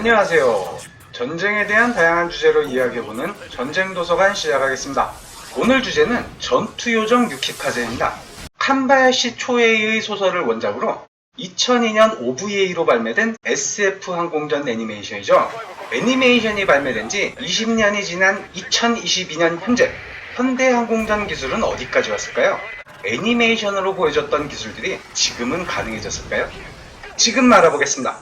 안녕하세요. 전쟁에 대한 다양한 주제로 이야기해보는 전쟁도서관 시작하겠습니다. 오늘 주제는 전투요정 유키카제입니다. 칸바야시 초에이의 소설을 원작으로 2002년 OVA로 발매된 SF 항공전 애니메이션이죠. 애니메이션이 발매된 지 20년이 지난 2022년 현대 항공전 기술은 어디까지 왔을까요? 애니메이션으로 보여줬던 기술들이 지금은 가능해졌을까요? 지금 알아보겠습니다.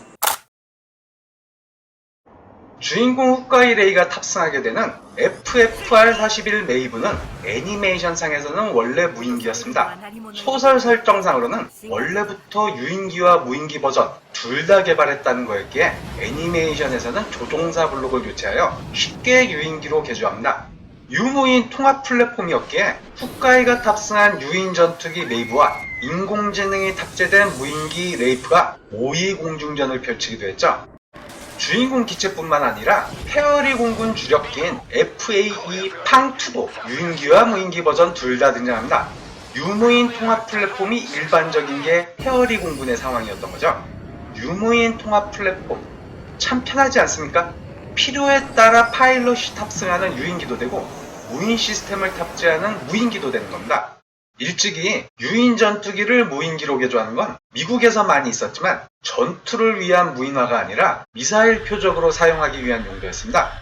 주인공 후카이 레이가 탑승하게 되는 FFR-41 메이브는 애니메이션상에서는 원래 무인기였습니다. 소설 설정상으로는 원래부터 유인기와 무인기 버전 둘 다 개발했다는 거였기에 애니메이션에서는 조종사 블록을 교체하여 쉽게 유인기로 개조합니다. 유무인 통합 플랫폼이었기에 후카이가 탑승한 유인 전투기 메이브와 인공지능이 탑재된 무인기 레이프가 5위 공중전을 펼치기도 했죠. 주인공 기체뿐만 아니라 페어리 공군 주력기인 FAE 팡2도 유인기와 무인기 버전 둘 다 등장합니다. 유무인 통합 플랫폼이 일반적인 게 페어리 공군의 상황이었던 거죠. 유무인 통합 플랫폼 참 편하지 않습니까? 필요에 따라 파일럿이 탑승하는 유인기도 되고 무인 시스템을 탑재하는 무인기도 되는 겁니다. 일찍이 유인 전투기를 무인기로 개조하는 건 미국에서 많이 있었지만 전투를 위한 무인화가 아니라 미사일 표적으로 사용하기 위한 용도였습니다.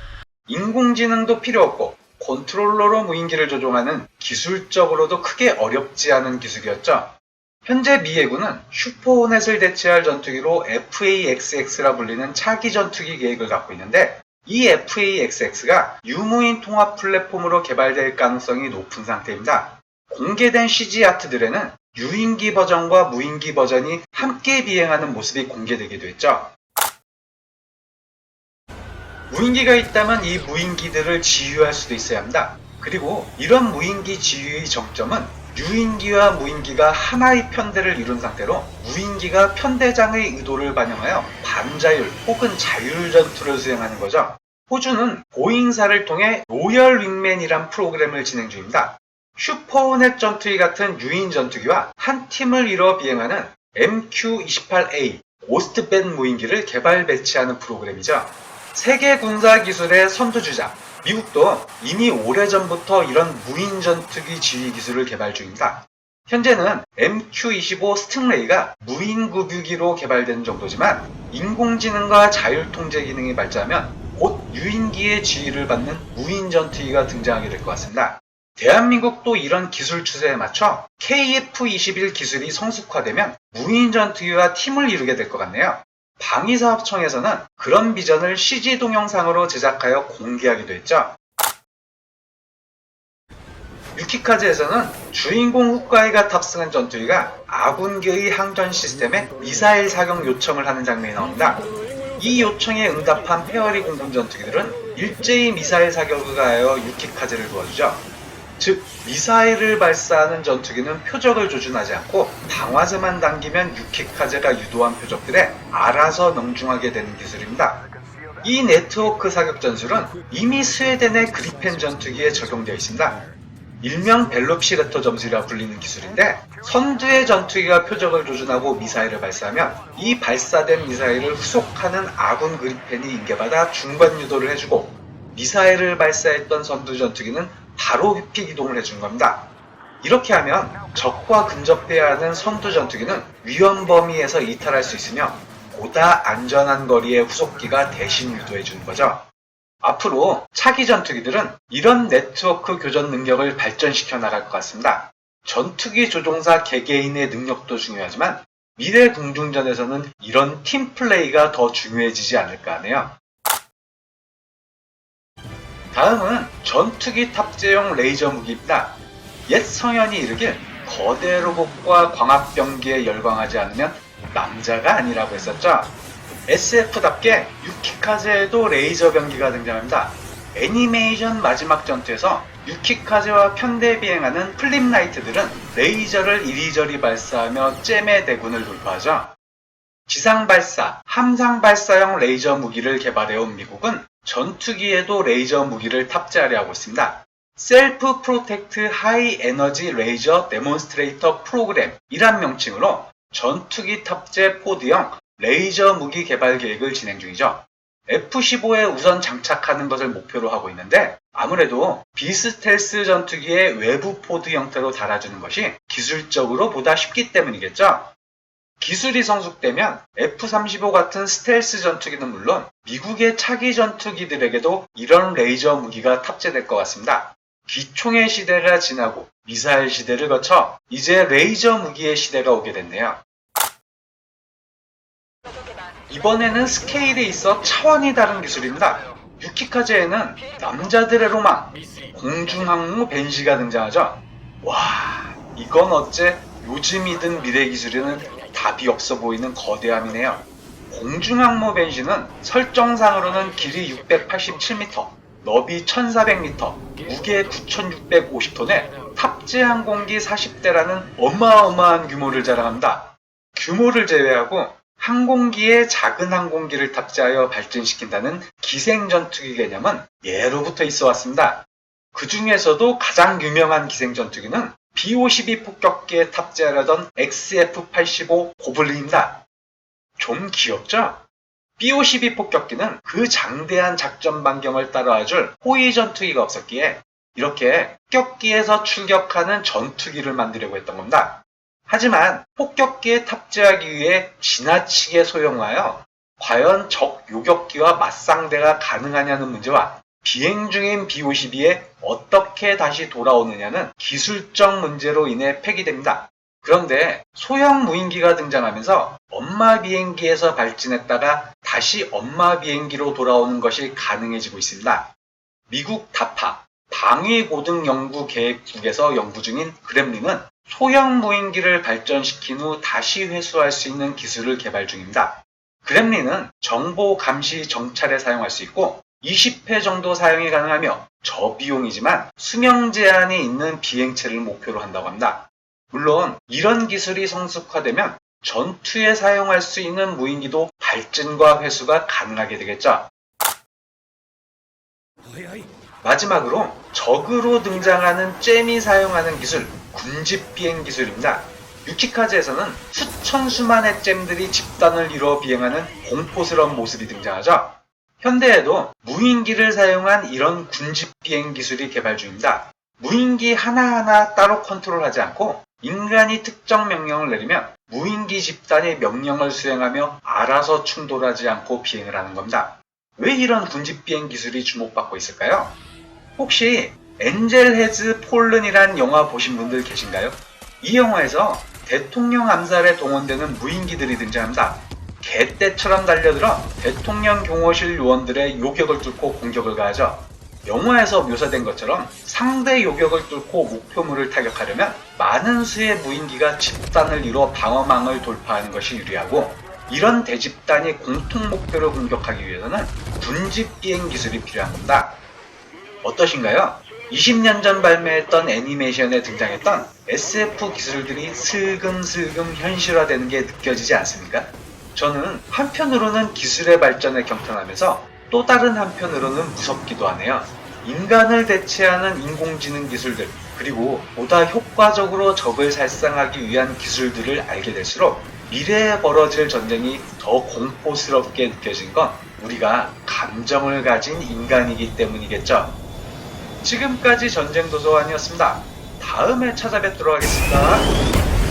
인공지능도 필요 없고 컨트롤러로 무인기를 조종하는 기술적으로도 크게 어렵지 않은 기술이었죠. 현재 미 해군은 슈퍼호넷을 대체할 전투기로 FA-XX 불리는 차기 전투기 계획을 갖고 있는데 이 FA-XX가 유무인 통합 플랫폼으로 개발될 가능성이 높은 상태입니다. 공개된 CG 아트들에는 유인기 버전과 무인기 버전이 함께 비행하는 모습이 공개되기도 했죠. 무인기가 있다면 이 무인기들을 지휘할 수도 있어야 합니다. 그리고 이런 무인기 지휘의 정점은 유인기와 무인기가 하나의 편대를 이룬 상태로 무인기가 편대장의 의도를 반영하여 반자율 혹은 자율 전투를 수행하는 거죠. 호주는 보잉사를 통해 로열 윙맨이란 프로그램을 진행 중입니다. 슈퍼호넷 전투기 같은 유인 전투기와 한 팀을 이뤄 비행하는 MQ-28A 오스트밴 무인기를 개발 배치하는 프로그램이죠. 세계 군사 기술의 선두주자 미국도 이미 오래전부터 이런 무인 전투기 지휘 기술을 개발 중입니다. 현재는 MQ-25 스팅레이가 무인 구뷰기로 개발된 정도지만 인공지능과 자율 통제 기능이 발전하면 곧 유인기의 지휘를 받는 무인 전투기가 등장하게 될 것 같습니다. 대한민국도 이런 기술 추세에 맞춰 KF-21 기술이 성숙화되면 무인 전투기와 팀을 이루게 될 것 같네요. 방위사업청에서는 그런 비전을 CG 동영상으로 제작하여 공개하기도 했죠. 유키카제에서는 주인공 후카이가 탑승한 전투기가 아군기의 항전 시스템에 미사일 사격 요청을 하는 장면이 나옵니다. 이 요청에 응답한 페어리 공군 전투기들은 일제히 미사일 사격을 가하여 유키카제를 도와주죠. 즉 미사일을 발사하는 전투기는 표적을 조준하지 않고 방아쇠만 당기면 유키카제가 유도한 표적들에 알아서 명중하게 되는 기술입니다. 이 네트워크 사격 전술은 이미 스웨덴의 그리펜 전투기에 적용되어 있습니다. 일명 벨로피레터 점술이라 불리는 기술인데 선두의 전투기가 표적을 조준하고 미사일을 발사하면 이 발사된 미사일을 후속하는 아군 그리펜이 인계받아 중반 유도를 해주고 미사일을 발사했던 선두 전투기는 바로 회피 기동을 해준 겁니다. 이렇게 하면 적과 근접해야 하는 선두 전투기는 위험 범위에서 이탈할 수 있으며 보다 안전한 거리의 후속기가 대신 유도해 주는 거죠. 앞으로 차기 전투기들은 이런 네트워크 교전 능력을 발전시켜 나갈 것 같습니다. 전투기 조종사 개개인의 능력도 중요하지만 미래 공중전에서는 이런 팀 플레이가 더 중요해지지 않을까 하네요. 다음은 전투기 탑재용 레이저 무기입니다. 옛 성현이 이르길 거대 로봇과 광합병기에 열광하지 않으면 남자가 아니라고 했었죠. SF답게 유키카제에도 레이저 병기가 등장합니다. 애니메이션 마지막 전투에서 유키카제와 편대 비행하는 플립나이트들은 레이저를 이리저리 발사하며 잼의 대군을 돌파하죠. 지상 발사, 함상 발사형 레이저 무기를 개발해온 미국은 전투기에도 레이저 무기를 탑재하려 하고 있습니다. 셀프 프로텍트 하이 에너지 레이저 데몬스트레이터 프로그램이란 명칭으로 전투기 탑재 포드형 레이저 무기 개발 계획을 진행 중이죠. F-15에 우선 장착하는 것을 목표로 하고 있는데 아무래도 비스텔스 전투기의 외부 포드 형태로 달아주는 것이 기술적으로 보다 쉽기 때문이겠죠. 기술이 성숙되면 F-35 같은 스텔스 전투기는 물론 미국의 차기 전투기들에게도 이런 레이저 무기가 탑재될 것 같습니다. 기총의 시대가 지나고 미사일 시대를 거쳐 이제 레이저 무기의 시대가 오게 됐네요. 이번에는 스케일에 있어 차원이 다른 기술입니다. 유키카제에는 남자들의 로망, 공중항모 벤시가 등장하죠. 와, 이건 어째 요즘이든 미래 기술에는 답이 없어 보이는 거대함이네요. 공중항모 벤시는 설정상으로는 길이 687m, 너비 1400m, 무게 9650톤에 탑재 항공기 40대라는 어마어마한 규모를 자랑합니다. 규모를 제외하고 항공기에 작은 항공기를 탑재하여 발전시킨다는 기생전투기 개념은 예로부터 있어 왔습니다. 그 중에서도 가장 유명한 기생전투기는 B-52 폭격기에 탑재하려던 XF-85 고블린입니다. 좀 귀엽죠? B-52 폭격기는 그 장대한 작전 반경을 따라와줄 호위 전투기가 없었기에 이렇게 폭격기에서 출격하는 전투기를 만들려고 했던 겁니다. 하지만 폭격기에 탑재하기 위해 지나치게 소형화하여 과연 적 요격기와 맞상대가 가능하냐는 문제와 비행 중인 B-52에 어떻게 다시 돌아오느냐는 기술적 문제로 인해 폐기됩니다. 그런데 소형 무인기가 등장하면서 엄마 비행기에서 발진했다가 다시 엄마 비행기로 돌아오는 것이 가능해지고 있습니다. 미국 다파 방위고등연구계획국에서 연구 중인 그램린은 소형 무인기를 발전시킨 후 다시 회수할 수 있는 기술을 개발 중입니다. 그램린은 정보 감시 정찰에 사용할 수 있고 20회 정도 사용이 가능하며 저비용이지만 수명 제한이 있는 비행체를 목표로 한다고 합니다. 물론 이런 기술이 성숙화되면 전투에 사용할 수 있는 무인기도 발진과 회수가 가능하게 되겠죠. 마지막으로 적으로 등장하는 잼이 사용하는 기술, 군집 비행 기술입니다. 유키카즈에서는 수천 수만의 잼들이 집단을 이루어 비행하는 공포스러운 모습이 등장하죠. 현대에도 무인기를 사용한 이런 군집 비행 기술이 개발 중입니다. 무인기 하나하나 따로 컨트롤하지 않고 인간이 특정 명령을 내리면 무인기 집단이 명령을 수행하며 알아서 충돌하지 않고 비행을 하는 겁니다. 왜 이런 군집 비행 기술이 주목받고 있을까요? 혹시 엔젤 헤즈 폴른이란 영화 보신 분들 계신가요? 이 영화에서 대통령 암살에 동원되는 무인기들이 등장합니다. 개떼처럼 달려들어 대통령 경호실 요원들의 요격을 뚫고 공격을 가하죠. 영화에서 묘사된 것처럼 상대 요격을 뚫고 목표물을 타격하려면 많은 수의 무인기가 집단을 이뤄 방어망을 돌파하는 것이 유리하고 이런 대집단이 공통 목표를 공격하기 위해서는 군집 비행 기술이 필요한 겁니다. 어떠신가요? 20년 전 발매했던 애니메이션에 등장했던 SF 기술들이 슬금슬금 현실화되는 게 느껴지지 않습니까? 저는 한편으로는 기술의 발전에 경탄하면서 또 다른 한편으로는 무섭기도 하네요. 인간을 대체하는 인공지능 기술들, 그리고 보다 효과적으로 적을 살상하기 위한 기술들을 알게 될수록 미래에 벌어질 전쟁이 더 공포스럽게 느껴진 건 우리가 감정을 가진 인간이기 때문이겠죠. 지금까지 전쟁도서관이었습니다. 다음에 찾아뵙도록 하겠습니다.